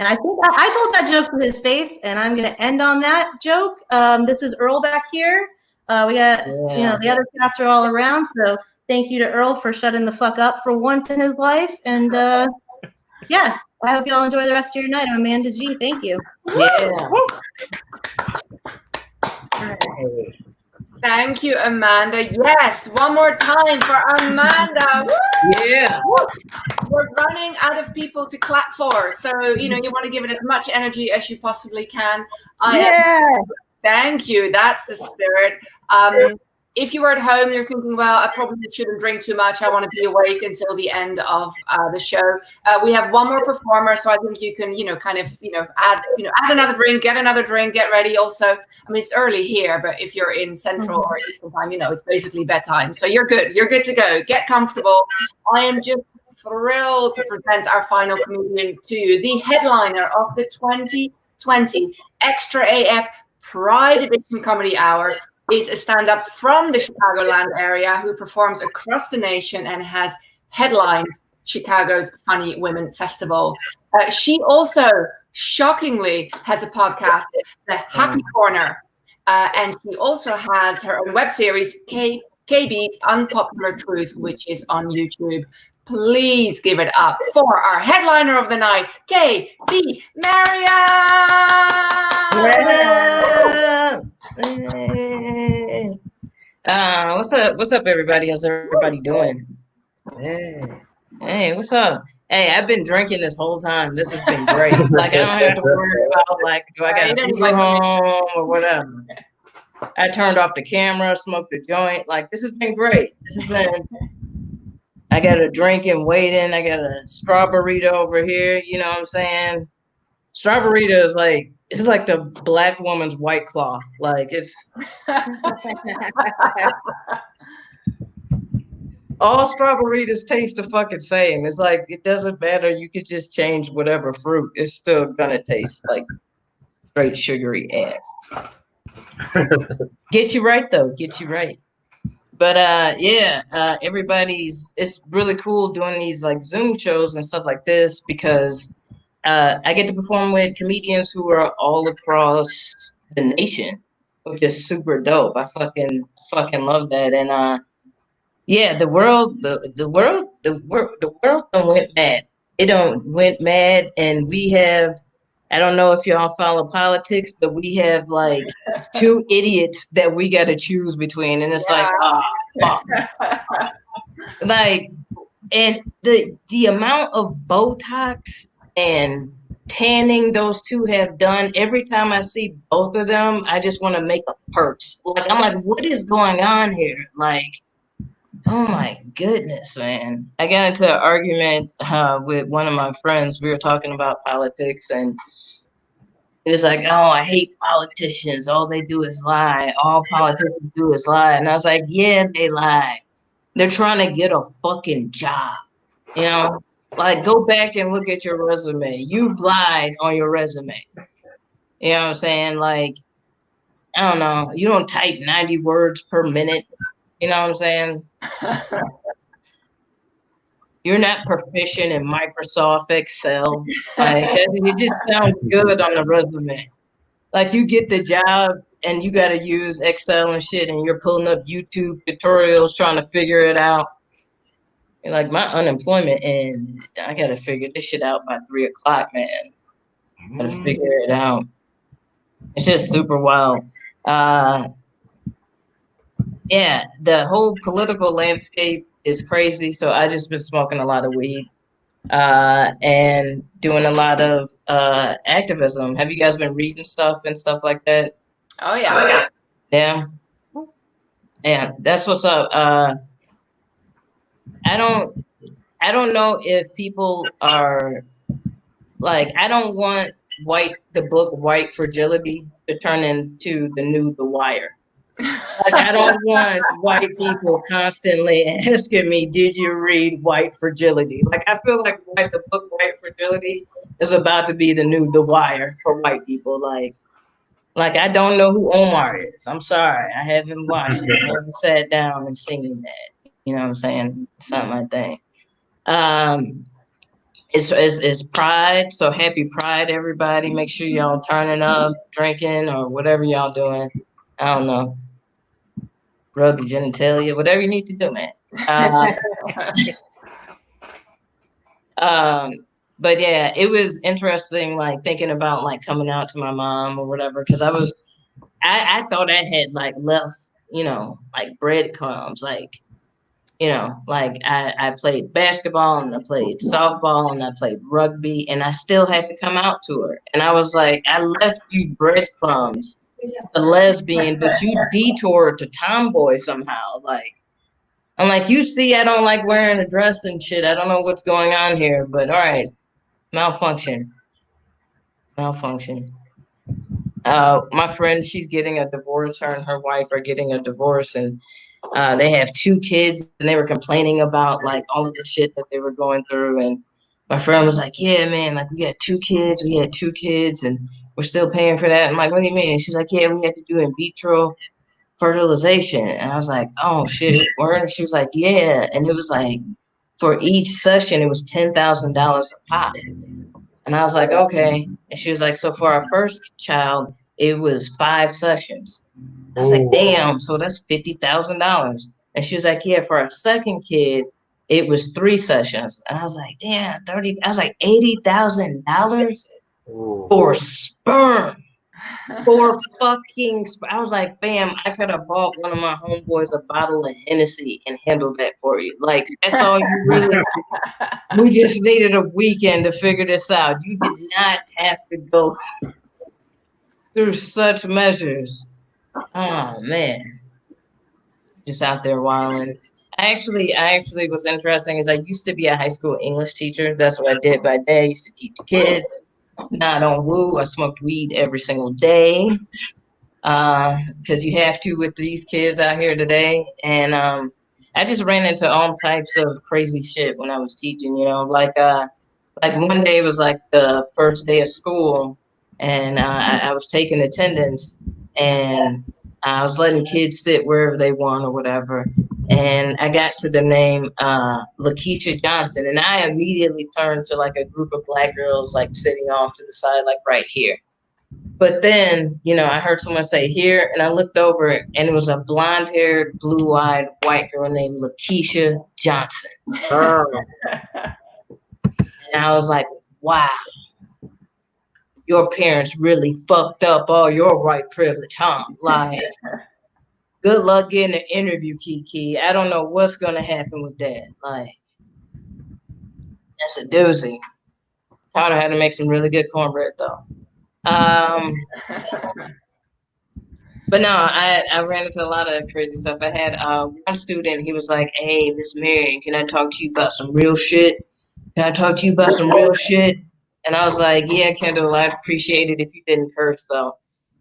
I think I told that joke to his face, and I'm going to end on that joke. This is Earl back here. We got, the other cats are all around. So thank you to Earl for shutting the fuck up for once in his life. And yeah, I hope you all enjoy the rest of your night. I'm Amanda G. Thank you. Yeah. Thank you, Amanda. Yes, one more time for Amanda. Yeah. We're running out of people to clap for. So, you want to give it as much energy as you possibly can. Thank you. That's the spirit. If you were at home, you're thinking, well, I probably shouldn't drink too much. I want to be awake until the end of the show. We have one more performer, so I think you can, add another drink, get another drink, get ready. Also, I mean, it's early here, but if you're in Central or Eastern time, it's basically bedtime. So you're good. You're good to go. Get comfortable. I am just thrilled to present our final comedian to you, the headliner of the 2020 ExtraAF Pride Edition Comedy Hour. Is a stand-up from the Chicagoland area who performs across the nation and has headlined Chicago's Funny Women Festival. She also, shockingly, has a podcast, The Happy Corner, and she also has her own web series, KB's Unpopular Truth, which is on YouTube. Please give it up for our headliner of the night, KB Mariam. What's up, everybody? How's everybody doing? Hey, what's up? Hey, I've been drinking this whole time. This has been great. Like, I don't have to worry about, do I got to go home or whatever. I turned off the camera, smoked a joint. This has been great. I got a drink and waiting. I got a strawberry over here. You know what I'm saying? Strawberry is it's like the black woman's White Claw. It's all strawberries taste the fucking same. It's it doesn't matter. You could just change whatever fruit. It's still gonna taste like straight sugary ass. Get you right though. Get you right. But it's really cool doing these Zoom shows and stuff like this because I get to perform with comedians who are all across the nation, which is super dope. I fucking love that. And the world done went mad. It done went mad, and we have. I don't know if y'all follow politics, but we have 2 idiots that we got to choose between, and it's fuck. And the amount of Botox and tanning those 2 have done, every time I see both of them, I just want to make a purse. I'm like, what is going on here? Oh my goodness, man. I got into an argument with one of my friends. We were talking about politics, and it was like, oh, I hate politicians. All they do is lie. All politicians do is lie. And I was like, yeah, they lie. They're trying to get a fucking job. Go back and look at your resume. You've lied on your resume. You know what I'm saying? I don't know. You don't type 90 words per minute. You know what I'm saying? You're not proficient in Microsoft Excel. It just sounds good on the resume. You get the job and you got to use Excel and shit, and you're pulling up YouTube tutorials trying to figure it out. And like my unemployment, and I got to figure this shit out by 3 o'clock, man. Got to figure it out. It's just super wild. Yeah, the whole political landscape is crazy. So I just been smoking a lot of weed and doing a lot of activism. Have you guys been reading stuff and stuff like that? Oh yeah. Yeah. Yeah, that's what's up. I don't know if people are like, I don't want the book White Fragility to turn into the new The Wire. Like, I don't want white people constantly asking me, did you read White Fragility? Like, I feel like the book White Fragility is about to be the new The Wire for white people. Like I don't know who Omar is. I'm sorry. I haven't watched it. I haven't sat down and seen that. You know what I'm saying? It's not my thing. It's Pride. So happy Pride, everybody. Make sure y'all turning up, drinking, or whatever y'all doing. I don't know. Rub your genitalia, whatever you need to do, man. But yeah, it was interesting, like thinking about like coming out to my mom or whatever, because I thought I had like left, like breadcrumbs, like, like I played basketball and I played softball and I played rugby and I still had to come out to her. And I was like, I left you breadcrumbs, a lesbian, but you detoured to tomboy somehow. Like, I'm like, you see, I don't like wearing a dress and shit. I don't know what's going on here, but all right, malfunction. My friend, she's getting a divorce. Her and her wife are getting a divorce, and they have 2 kids, and they were complaining about like all of the shit that they were going through. And my friend was like, yeah, man, like we had 2 kids, and we're still paying for that. I'm like, what do you mean? And she's like, yeah, we had to do in vitro fertilization. And I was like, oh shit. And she was like, yeah. And it was like, for each session, it was $10,000 a pop. And I was like, okay. And she was like, so for our first child, it was 5 sessions. I was like, damn, so that's $50,000. And she was like, yeah, for our second kid, it was 3 sessions. And I was like, damn, I was like, $80,000 for sperm. For fucking I was like, fam, I could have bought one of my homeboys a bottle of Hennessy and handled that for you. Like, that's all you really we just needed a weekend to figure this out. You did not have to go through such measures. Oh man. Just out there wilding. I actually was interesting is I used to be a high school English teacher. That's what I did by day. I used to teach kids. Now I don't woo. I smoked weed every single day because you have to with these kids out here today. And I just ran into all types of crazy shit when I was teaching. Like one day was like the first day of school, and I was taking attendance, and I was letting kids sit wherever they want or whatever. And I got to the name Lakeisha Johnson, and I immediately turned to like a group of Black girls like sitting off to the side, like right here. But then, I heard someone say here, and I looked over, and it was a blonde-haired, blue-eyed white girl named Lakeisha Johnson. And I was like, wow, your parents really fucked up all your white privilege, huh? Like, good luck getting an interview, Kiki. I don't know what's going to happen with that. Like, that's a doozy. Taught her how to make some really good cornbread, though. But no, I ran into a lot of crazy stuff. I had one student, he was like, hey, Miss Marion, can I talk to you about some real shit? And I was like, yeah, Kendall, I'd appreciate it if you didn't curse, though.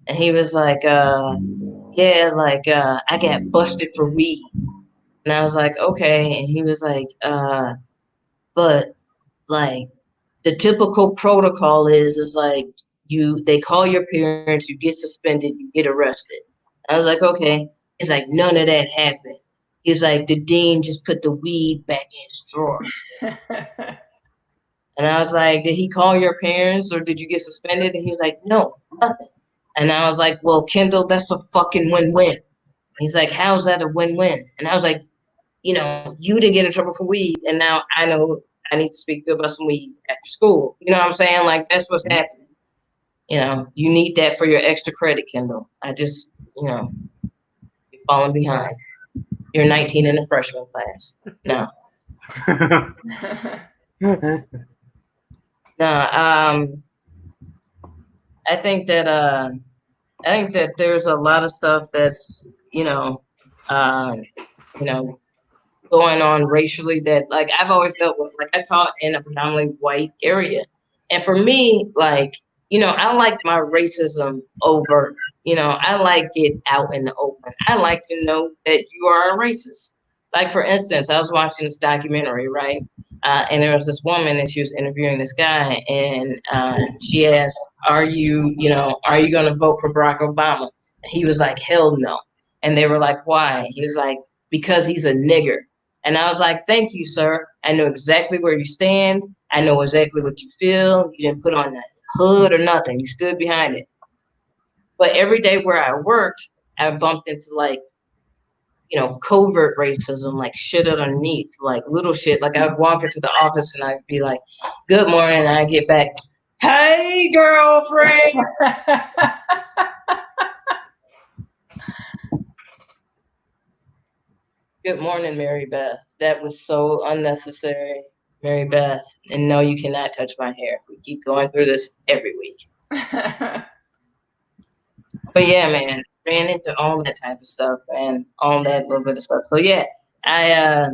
And he was like, yeah, like, I got busted for weed. And I was like, okay. And he was like, but like the typical protocol is like they call your parents, you get suspended, you get arrested. I was like, okay. He's like, none of that happened. He's like, the dean just put the weed back in his drawer. And I was like, did he call your parents or did you get suspended? And he was like, no, nothing. And I was like, well, Kendall, that's a fucking win-win. He's like, how's that a win-win? And I was like, you know, you didn't get in trouble for weed, and now I know I need to speak to you about some weed after school. You know what I'm saying? Like, that's what's happening. You know, you need that for your extra credit, Kendall. I just, you know, you're falling behind. You're 19 in the freshman class. No. No, I think that there's a lot of stuff that's, you know, going on racially that, like, I've always dealt with. Like, I taught in a predominantly white area. And for me, like, you know, I like my racism overt. You know, I like it out in the open. I like to know that you are a racist. Like, for instance, I was watching this documentary, right? And there was this woman and she was interviewing this guy, and she asked, are you going to vote for Barack Obama? And he was like, hell no. And they were like, why? He was like, because he's a nigger. And I was like, thank you, sir. I know exactly where you stand. I know exactly what you feel. You didn't put on that hood or nothing. You stood behind it. But every day where I worked, I bumped into, like, you know, covert racism, like shit underneath, like little shit. Like, I'd walk into the office and I'd be like, good morning. And I'd get back, hey, girlfriend. Good morning, Mary Beth. That was so unnecessary, Mary Beth. And no, you cannot touch my hair. We keep going through this every week. But yeah, man, ran into all that type of stuff and all that little bit of stuff. So yeah, I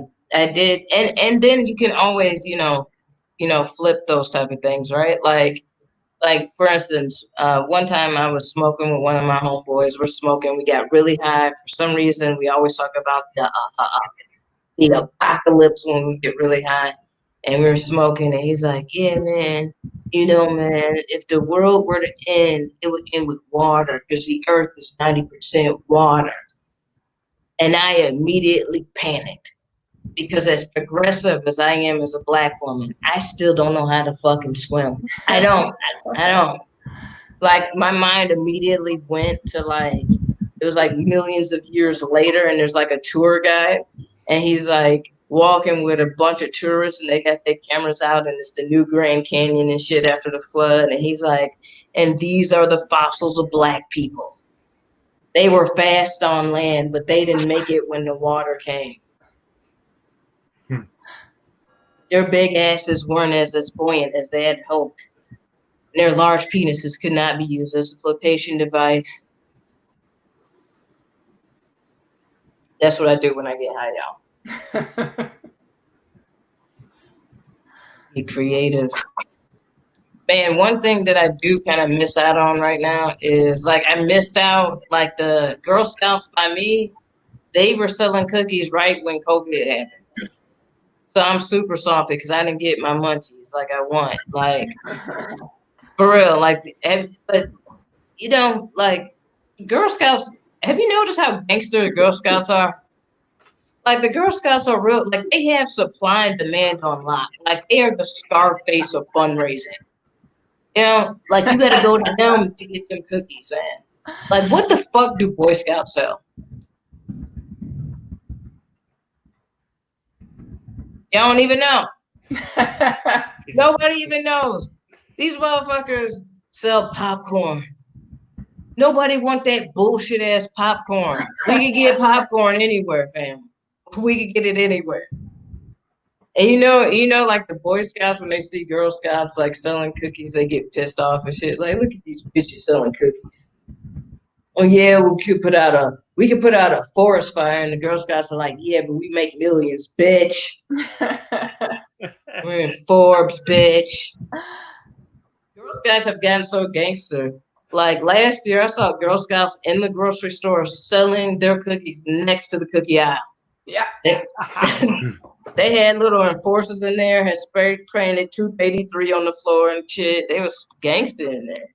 did, and then you can always, you know, flip those type of things, right? Like for instance, one time I was smoking with one of my homeboys. We're smoking. We got really high. For some reason, we always talk about the apocalypse when we get really high. And we were smoking, and he's like, yeah, man, you know, man, if the world were to end, it would end with water, because the earth is 90% water. And I immediately panicked, because as progressive as I am as a black woman, I still don't know how to fucking swim. I don't. Like, my mind immediately went to, like, it was like millions of years later, and there's like a tour guide, and he's like walking with a bunch of tourists, and they got their cameras out, and it's the new Grand Canyon and shit after the flood. And he's like, and these are the fossils of black people. They were fast on land, but they didn't make it when the water came. Their big asses weren't as buoyant as they had hoped. And their large penises could not be used as a flotation device. That's what I do when I get high, y'all. Be creative. Man, one thing that I do kind of miss out on right now is, like, I missed out, like, the Girl Scouts by me, they were selling cookies right when COVID happened. So I'm super salty because I didn't get my munchies like I want. Like, for real, like, but, you know, like, Girl Scouts, have you noticed how gangster the Girl Scouts are? Like, the Girl Scouts are real, like, they have supply and demand on lock. Like, they are the Scarface of fundraising. You know, like, you gotta go to them to get them cookies, man. Like, what the fuck do Boy Scouts sell? Y'all don't even know. Nobody even knows. These motherfuckers sell popcorn. Nobody want that bullshit ass popcorn. We can get popcorn anywhere, fam. We can get it anywhere. And you know, like, the Boy Scouts, when they see Girl Scouts, like, selling cookies, they get pissed off and shit. Like, look at these bitches selling cookies. Oh yeah, we could put out a forest fire, and the Girl Scouts are like, yeah, but we make millions, bitch. We're in Forbes, bitch. Girl Scouts have gotten so gangster. Like, last year, I saw Girl Scouts in the grocery store selling their cookies next to the cookie aisle. Yeah. They had little enforcers in there, had spray painted 283 on the floor and shit. They was gangster in there.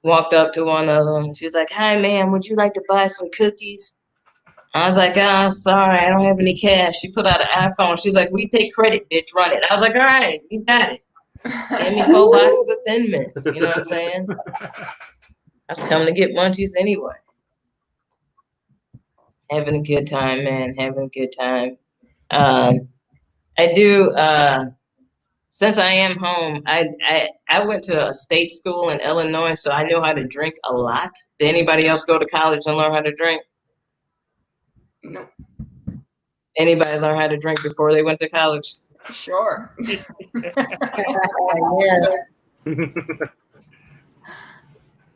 Walked up to one of them. She was like, hi, ma'am, would you like to buy some cookies? I was like, I'm sorry, I don't have any cash. She put out an iPhone. She's like, we take credit, bitch, run it. I was like, all right, you got it. Give me 4 boxes of Thin Mints. You know what I'm saying? I was coming to get munchies anyway. Having a good time, man. Having a good time. I do. Since I am home, I went to a state school in Illinois, so I know how to drink a lot. Did anybody else go to college and learn how to drink? No. Anybody learn how to drink before they went to college? Sure. Yeah.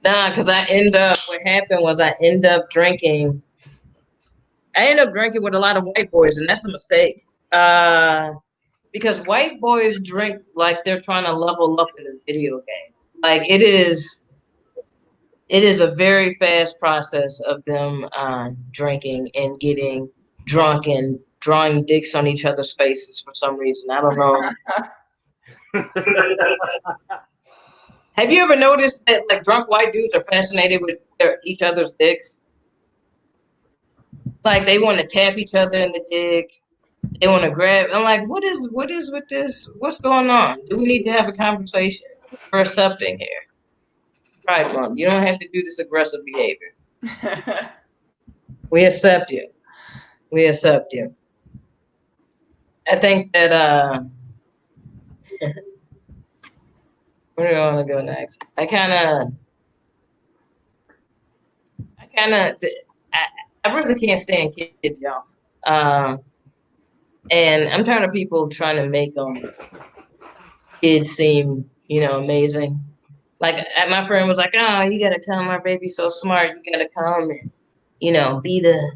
Nah, because what happened was I ended up drinking with a lot of white boys, and that's a mistake. Because white boys drink like they're trying to level up in a video game. Like it is a very fast process of them drinking and getting drunk and drawing dicks on each other's faces for some reason. I don't know. Have you ever noticed that like drunk white dudes are fascinated with each other's dicks? Like they want to tap each other in the dick. They want to grab. I'm like, what is with this? What's going on? Do we need to have a conversation? We're accepting here. Pride Month. You don't have to do this aggressive behavior. We accept you. We accept you. I think that where do I want to go next? I really can't stand kids, y'all. And I'm tired of people trying to make kids seem, amazing. Like my friend was like, "Oh, you gotta come, our baby's so smart. You gotta come and, be the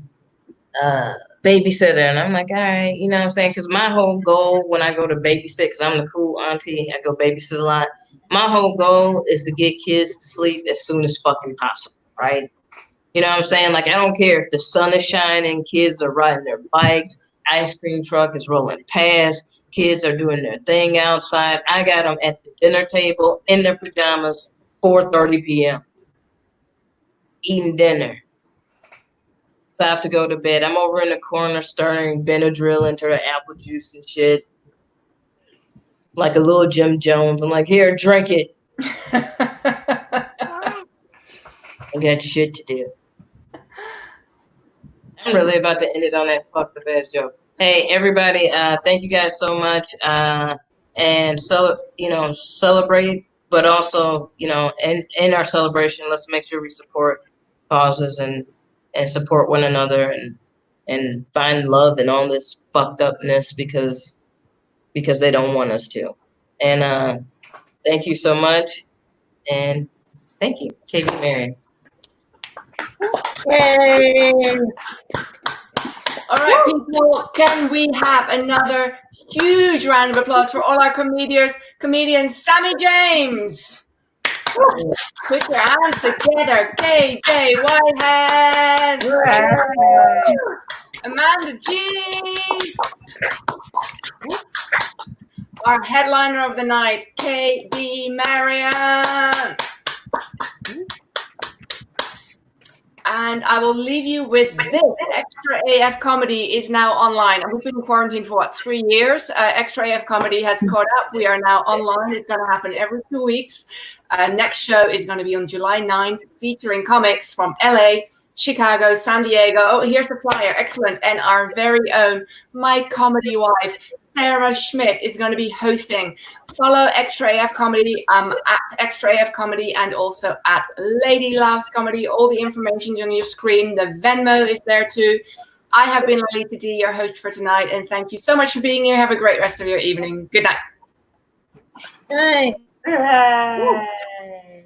babysitter." And I'm like, all right, you know what I'm saying? Because my whole goal when I go to babysit, because I'm the cool auntie, I go babysit a lot. My whole goal is to get kids to sleep as soon as fucking possible, right? You know what I'm saying? Like, I don't care if the sun is shining, kids are riding their bikes, ice cream truck is rolling past, kids are doing their thing outside. I got them at the dinner table in their pajamas, 4:30 p.m. eating dinner. About to go to bed. I'm over in the corner stirring Benadryl into the apple juice and shit. Like a little Jim Jones. I'm like, here, drink it. I got shit to do. I'm really about to end it on that fucked up ass joke. Hey, everybody, thank you guys so much. And so, celebrate, but also, in our celebration, let's make sure we support causes and support one another and find love in all this fucked upness because they don't want us to. And thank you so much. And thank you, Katie Marion. Yay. All right, people, can we have another huge round of applause for all our comedians, Sammy James. Put your hands together. KJ Whitehead. Amanda G. Our headliner of the night, KB Marion. And I will leave you with this. Extra AF Comedy is now online. We've been in quarantine for 3 years. Extra AF Comedy has caught up. We are now online. It's going to happen every 2 weeks. Next show is going to be on July 9th, featuring comics from LA, Chicago, San Diego. Oh, here's the flyer. Excellent. And our very own My Comedy Wife, Sarah Schmidt, is going to be hosting. Follow Extra AF Comedy at Extra AF Comedy and also at Lady Laughs Comedy. All the information on your screen. The Venmo is there too. I have been Lalita D, your host for tonight, and thank you so much for being here. Have a great rest of your evening. Good night. Good night.